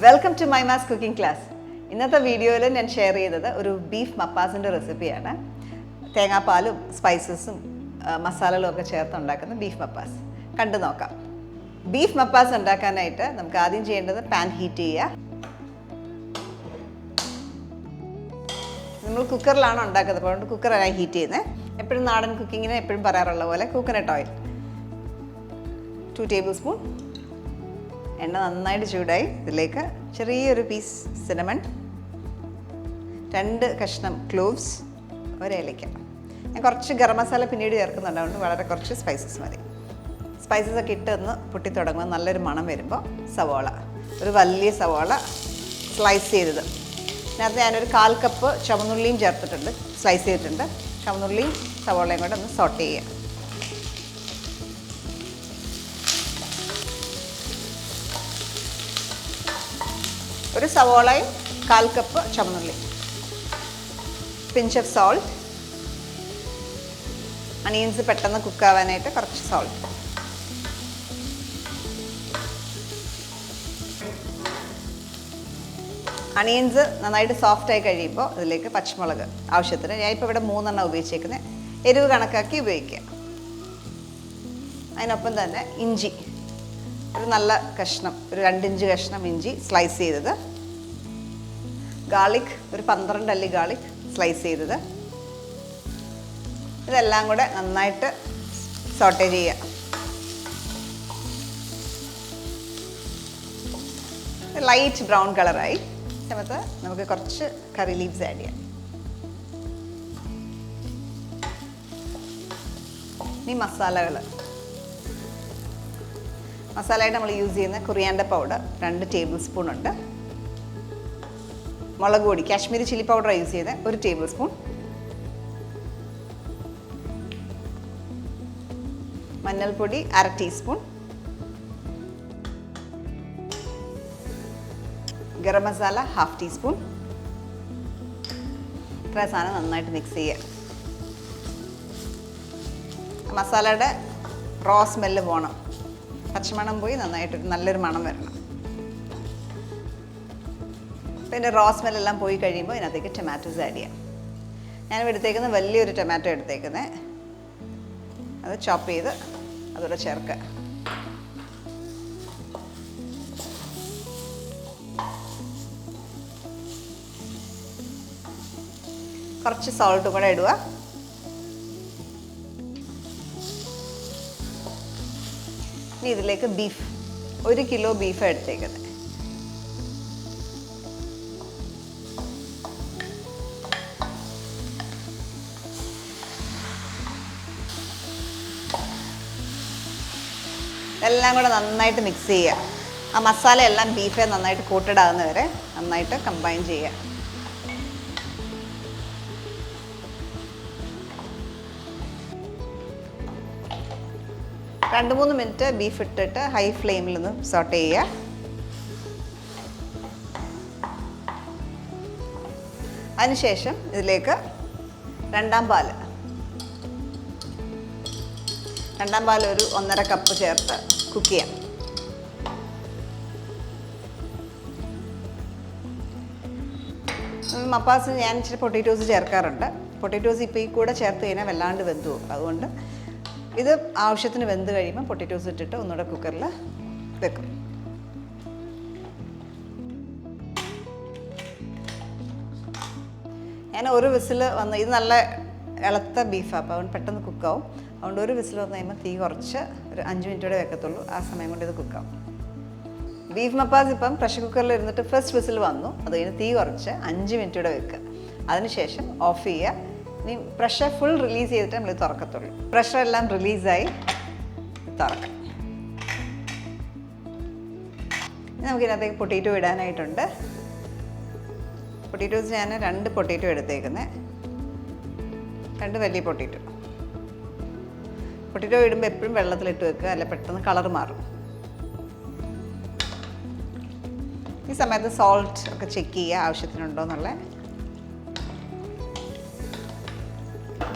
Welcome to മൈമാസ് cooking class. ഇന്നത്തെ വീഡിയോയിൽ ഞാൻ ഷെയർ ചെയ്തത് ഒരു ബീഫ് മപ്പാസിൻ്റെ റെസിപ്പിയാണ്. തേങ്ങാപ്പാലും സ്പൈസസും മസാലകളും ഒക്കെ ചേർത്ത് ഉണ്ടാക്കുന്ന ബീഫ് മപ്പാസ് കണ്ടു നോക്കാം. ബീഫ് മപ്പാസ് ഉണ്ടാക്കാനായിട്ട് നമുക്ക് ആദ്യം ചെയ്യേണ്ടത് പാൻ ഹീറ്റ് ചെയ്യുക. നമ്മൾ കുക്കറിലാണ് ഉണ്ടാക്കുന്നത്, അതുകൊണ്ട് കുക്കറാണ് ഹീറ്റ് ചെയ്യുന്നത്. എപ്പോഴും നാടൻ കുക്കിങ്ങിന് എപ്പോഴും പറയാറുള്ള പോലെ കോക്കനട്ട് ഓയിൽ 2 ടേബിൾ സ്പൂൺ. എണ്ണ നന്നായിട്ട് ചൂടായി ഇതിലേക്ക് ചെറിയൊരു പീസ് സിനമൺ, 2 കഷ്ണം ക്ലോവ്സ്, ഒരേലയ്ക്ക. ഞാൻ കുറച്ച് ഗരം മസാല പിന്നീട് ചേർക്കുന്നുണ്ട്, അതുകൊണ്ട് വളരെ കുറച്ച് സ്പൈസസ് മതി. സ്പൈസസ് ഒക്കെ ഇട്ട് ഒന്ന് പൊട്ടി തുടങ്ങുമ്പോൾ നല്ലൊരു മണം വരുമ്പോൾ സവോള, ഒരു വലിയ സവോള സ്ലൈസ് ചെയ്തത്. അതിനകത്ത് ഞാനൊരു 1/4 കപ്പ് ചുവന്നുള്ളിയും ചേർത്തിട്ടുണ്ട്, സ്ലൈസ് ചെയ്തിട്ടുണ്ട്. ചുവന്നുള്ളിയും സവോളയും കൂടെ ഒന്ന് സോട്ട് ചെയ്യുക. ഒരു സവോളയും 1/4 കപ്പ് ചുവന്നുള്ളി, പിഞ്ച് ഓഫ് സോൾട്ട്. അണിയൻസ് പെട്ടെന്ന് കുക്കാവാനായിട്ട് കുറച്ച് സോൾട്ട്. അണിയൻസ് നന്നായിട്ട് സോഫ്റ്റായി കഴിയുമ്പോൾ ഇതിലേക്ക് പച്ചമുളക് ആവശ്യത്തിന്. ഞാനിപ്പോൾ ഇവിടെ 3 എണ്ണം ഉപയോഗിച്ചേക്കുന്നത്, എരിവ് കണക്കാക്കി ഉപയോഗിക്കുക. അതിനൊപ്പം തന്നെ ഇഞ്ചി, ഒരു നല്ല കഷ്ണം, ഒരു 2 ഇഞ്ച് കഷ്ണം ഇഞ്ചി സ്ലൈസ് ചെയ്തത്. ഗാർലിക്, ഒരു 12 അല്ലി ഗാർലിക് സ്ലൈസ് ചെയ്തത്. ഇതെല്ലാം കൂടെ നന്നായിട്ട് സോട്ടേ ചെയ്യുക. ലൈറ്റ് ബ്രൗൺ കളറായി സമയത്ത് നമുക്ക് കുറച്ച് കറി ലീവ്സ് ആഡ് ചെയ്യാം. ഇനി മസാലയായിട്ട് നമ്മൾ യൂസ് ചെയ്യുന്ന കൊറിയാണ്ടർ പൗഡർ 2 ടേബിൾ സ്പൂൺ ഉണ്ട്. മുളക് പൊടി, കാശ്മീരി ചില്ലി പൗഡർ യൂസ് ചെയ്ത് 1 ടേബിൾ സ്പൂൺ. മഞ്ഞൾപ്പൊടി 1/2 ടീസ്പൂൺ. ഗരം മസാല 1/2 ടീസ്പൂൺ. ഇത്ര സാധനം നന്നായിട്ട് മിക്സ് ചെയ്യുക. മസാലയുടെ റോ സ്മെല്ല് പോകണം, പച്ചമണം പോയി നന്നായിട്ട് നല്ലൊരു മണം വരണം. പിന്നെ റോ സ്മെല്ലെല്ലാം പോയി കഴിയുമ്പോൾ ഇതിനകത്തേക്ക് ടൊമാറ്റോസ് ആഡ് ചെയ്യാം. ഞാനിവിടെ എടുത്തേക്കുന്നത് വലിയൊരു ടൊമാറ്റോ എടുത്തേക്കുന്നത്, അത് ചോപ്പ് ചെയ്ത് അതോടെ ചേർക്കുക. കുറച്ച് സോൾട്ടും കൂടെ ഇടുക. ഇനി ഇതിലേക്ക് ബീഫ്, 1 കിലോ ബീഫ് എടുത്തേക്കുന്നത്. എല്ലാം കൂടെ നന്നായിട്ട് മിക്സ് ചെയ്യുക. ആ മസാല എല്ലാം ബീഫെ നന്നായിട്ട് കോട്ടഡ് ആകുന്ന വരെ നന്നായിട്ട് കമ്പൈൻ ചെയ്യുക. രണ്ട് 3 മിനിറ്റ് ബീഫ് ഇട്ടിട്ട് ഹൈ ഫ്ലെയിമിൽ ഒന്ന് സോട്ട് ചെയ്യുക. അതിനുശേഷം ഇതിലേക്ക് രണ്ടാം പാൽ ഒരു 1.5 കപ്പ് ചേർത്ത് കുക്ക് ചെയ്യാം. മപ്പാസ് ഞാൻ ഇച്ചിരി പൊട്ടറ്റോസ് ചേർക്കാറുണ്ട്. പൊട്ടറ്റോസ് ഇപ്പോൾ ഈ കൂടെ ചേർത്ത് കഴിഞ്ഞാൽ വല്ലാണ്ട് വെന്ത് പോകും. അതുകൊണ്ട് ഇത് ആവശ്യത്തിന് വെന്ത് കഴിയുമ്പോൾ പൊട്ടറ്റോസ് ഇട്ടിട്ട് ഒന്നുകൂടെ കുക്കറിൽ വെക്കും. ഞാൻ 1 വിസിൽ വന്ന്, ഇത് നല്ല ഇളത്ത ബീഫാണ്, അപ്പോൾ അതുകൊണ്ട് പെട്ടെന്ന് കുക്കാവും. അതുകൊണ്ട് 1 വിസിൽ വന്ന് കഴിയുമ്പോൾ തീ കുറച്ച് ഒരു 5 മിനിറ്റോടെ വെക്കത്തുള്ളൂ. ആ സമയം കൊണ്ട് ഇത് കുക്കാവും. ബീഫ് മപ്പാസ് ഇപ്പം പ്രഷർ കുക്കറിൽ ഇരുന്നിട്ട് ഫസ്റ്റ് വിസിൽ വന്നു, അത് കഴിഞ്ഞ് തീ കുറച്ച് 5 മിനിറ്റോടെ വെക്കുക. അതിനുശേഷം ഓഫ് ചെയ്യുക. ഇനി പ്രഷർ ഫുൾ റിലീസ് ചെയ്തിട്ട് നമ്മൾ തുറക്കത്തുള്ളൂ. പ്രഷർ എല്ലാം റിലീസായി തുറക്കാം. ഇനി നമുക്കിതിനകത്തേക്ക് പൊട്ടറ്റോ ഇടാനായിട്ടുണ്ട്. പൊട്ടറ്റോസ് ഞാൻ 2 പൊട്ടറ്റോ എടുത്തേക്കുന്നത്, 2 വലിയ പൊട്ടറ്റോ. പൊട്ടറ്റോ ഇടുമ്പോൾ എപ്പോഴും വെള്ളത്തിലിട്ട് വെക്കുക, അല്ല പെട്ടെന്ന് കളർ മാറും. ഈ സമയത്ത് സോൾട്ട് ഒക്കെ ചെക്ക് ചെയ്യുക ആവശ്യത്തിനുണ്ടോ എന്നുള്ള.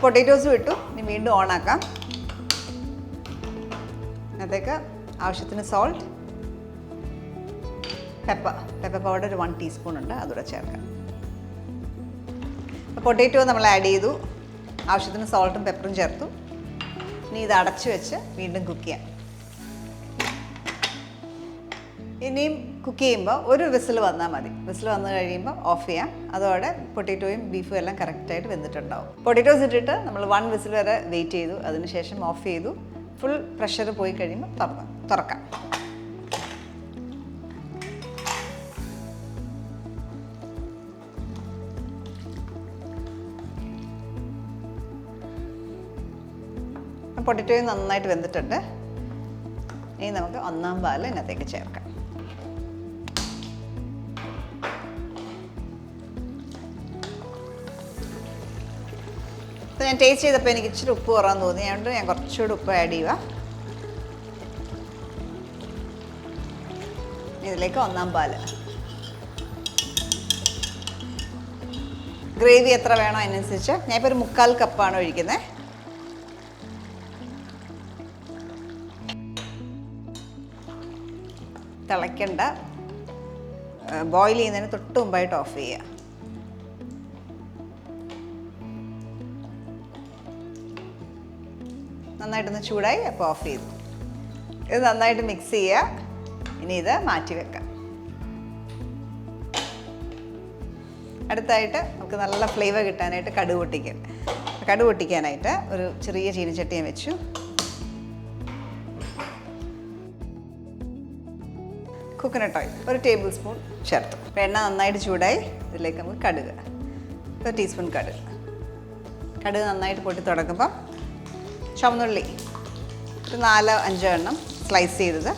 പൊട്ടറ്റോസും ഇട്ടു. ഇനി വീണ്ടും ഓണാക്കാം. അതിനകത്തേക്ക് ആവശ്യത്തിന് സോൾട്ട്, പെപ്പർ പൗഡർ ഒരു 1 ടീസ്പൂൺ ഉണ്ട്, അതുകൂടെ ചേർക്കാം. പൊട്ടാറ്റോ നമ്മൾ ആഡ് ചെയ്തു, ആവശ്യത്തിന് സോൾട്ടും പെപ്പറും ചേർത്തു. ഇനി ഇത് അടച്ചു വെച്ച് വീണ്ടും കുക്ക് ചെയ്യാം. ഇനിയും കുക്ക് ചെയ്യുമ്പോൾ ഒരു വിസിൽ വന്നാൽ മതി. വിസിൽ വന്നു കഴിയുമ്പോൾ ഓഫ് ചെയ്യാം. അതോടെ പൊട്ടാറ്റോയും ബീഫും എല്ലാം കറക്റ്റായിട്ട് വെന്തിട്ടുണ്ടാവും. പൊട്ടാറ്റോസ് ഇട്ടിട്ട് നമ്മൾ 1 വിസിൽ വരെ വെയിറ്റ് ചെയ്തു. അതിനുശേഷം ഓഫ് ചെയ്തു. ഫുൾ പ്രഷർ പോയി കഴിയുമ്പോൾ തുറക്കാം. പൊട്ടാറ്റോയും നന്നായിട്ട് വെന്തിട്ടുണ്ട്. ഇനി നമുക്ക് 1-ാം പാൽ ഇതിനകത്തേക്ക് ചേർക്കാം. ഞാൻ ടേസ്റ്റ് ചെയ്തപ്പോൾ എനിക്ക് ഇച്ചിരി ഉപ്പ് കുറവാൻ തോന്നി. അതുകൊണ്ട് ഞാൻ കുറച്ചുകൂടി ഉപ്പ് ആഡ് ചെയ്യുക. ഇതിലേക്ക് 1-ാം പാൽ. ഗ്രേവി എത്ര വേണോ അതിനനുസരിച്ച്. ഞാനിപ്പോൾ ഒരു 3/4 കപ്പാണ് ഒഴിക്കുന്നത്. തിളയ്ക്കണ്ട, ബോയിൽ ചെയ്യുന്നതിന് തൊട്ട് മുമ്പായിട്ട് ഓഫ് ചെയ്യുക. നന്നായിട്ടൊന്ന് ചൂടായി, അപ്പോൾ ഓഫ് ചെയ്തു. ഇത് നന്നായിട്ട് മിക്സ് ചെയ്യുക. ഇനി ഇത് മാറ്റി വെക്കാം. അടുത്തായിട്ട് നമുക്ക് നല്ല ഫ്ലേവർ കിട്ടാനായിട്ട് കടുക് പൊട്ടിക്കാനായിട്ട് ഒരു ചെറിയ ചീനച്ചട്ടി ഞാൻ വെച്ചു. കോക്കനട്ട് ഓയിൽ 1 ടേബിൾ സ്പൂൺ ചേർത്തു. എണ്ണ നന്നായിട്ട് ചൂടായി. ഇതിലേക്ക് നമുക്ക് കടുക് 1 ടീസ്പൂൺ കടുക് നന്നായിട്ട് പൊട്ടി തുടങ്ങുമ്പോൾ ചുവന്നുള്ളി ഒരു 4-5 എണ്ണം സ്ലൈസ് ചെയ്തത്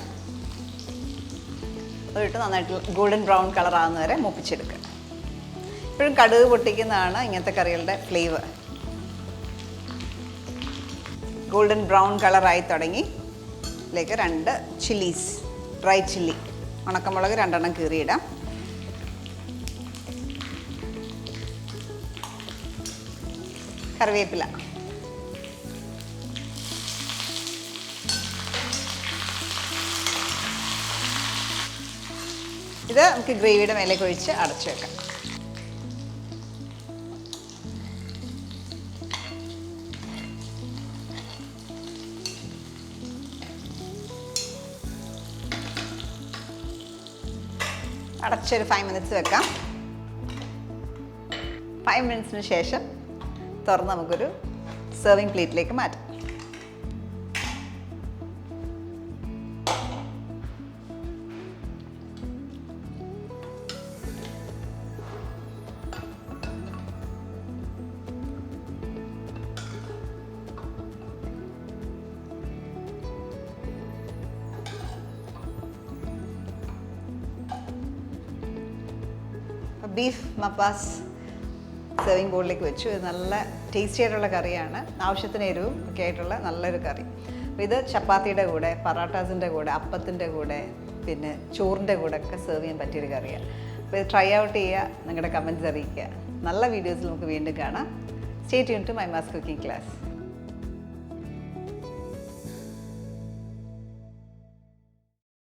അതിട്ട് നന്നായിട്ട് ഗോൾഡൻ ബ്രൗൺ കളർ ആകുന്ന വരെ മൂപ്പിച്ചെടുക്കുക. ഇപ്പോഴും കടുക് പൊട്ടിക്കുന്നതാണ് ഇങ്ങനത്തെ കറികളുടെ ഫ്ലേവർ. ഗോൾഡൻ ബ്രൗൺ കളറായി തുടങ്ങി. ഇതിലേക്ക് 2 ചില്ലീസ്, ഡ്രൈ ചില്ലി, ഉണക്കമുളക് 2 എണ്ണം കീറിയിടാം. കറിവേപ്പില, ഇത് നമുക്ക് ഗ്രേവിയുടെ മേലേക്ക് ഒഴിച്ച് അടച്ചു വെക്കാം. അടച്ചൊരു 5 മിനിറ്റ്സ് വെക്കാം. 5 മിനിറ്റ്സിന് ശേഷം തുറന്ന് നമുക്കൊരു സെർവിങ് പ്ലേറ്റിലേക്ക് മാറ്റാം. ബീഫ് മപ്പാസ് സെർവിങ് ബോളിലേക്ക് വെച്ചു. ഇത് നല്ല ടേസ്റ്റി ആയിട്ടുള്ള കറിയാണ്. ആവശ്യത്തിന് എരിവും ഒക്കെ ആയിട്ടുള്ള നല്ലൊരു കറി. അപ്പോൾ ഇത് ചപ്പാത്തിയുടെ കൂടെ, പറാട്ടാസിൻ്റെ കൂടെ, അപ്പത്തിൻ്റെ കൂടെ, പിന്നെ ചോറിൻ്റെ കൂടെ ഒക്കെ സെർവ് ചെയ്യാൻ പറ്റിയൊരു കറിയാണ്. അപ്പോൾ ഇത് ട്രൈ ഔട്ട് ചെയ്യുക, നിങ്ങളുടെ കമൻറ്റ്സ് അറിയിക്കുക. നല്ല വീഡിയോസിൽ നമുക്ക് വീണ്ടും കാണാം. സ്റ്റേ ട്യൂൺ ടു മൈമാസ് കുക്കിംഗ് ക്ലാസ്.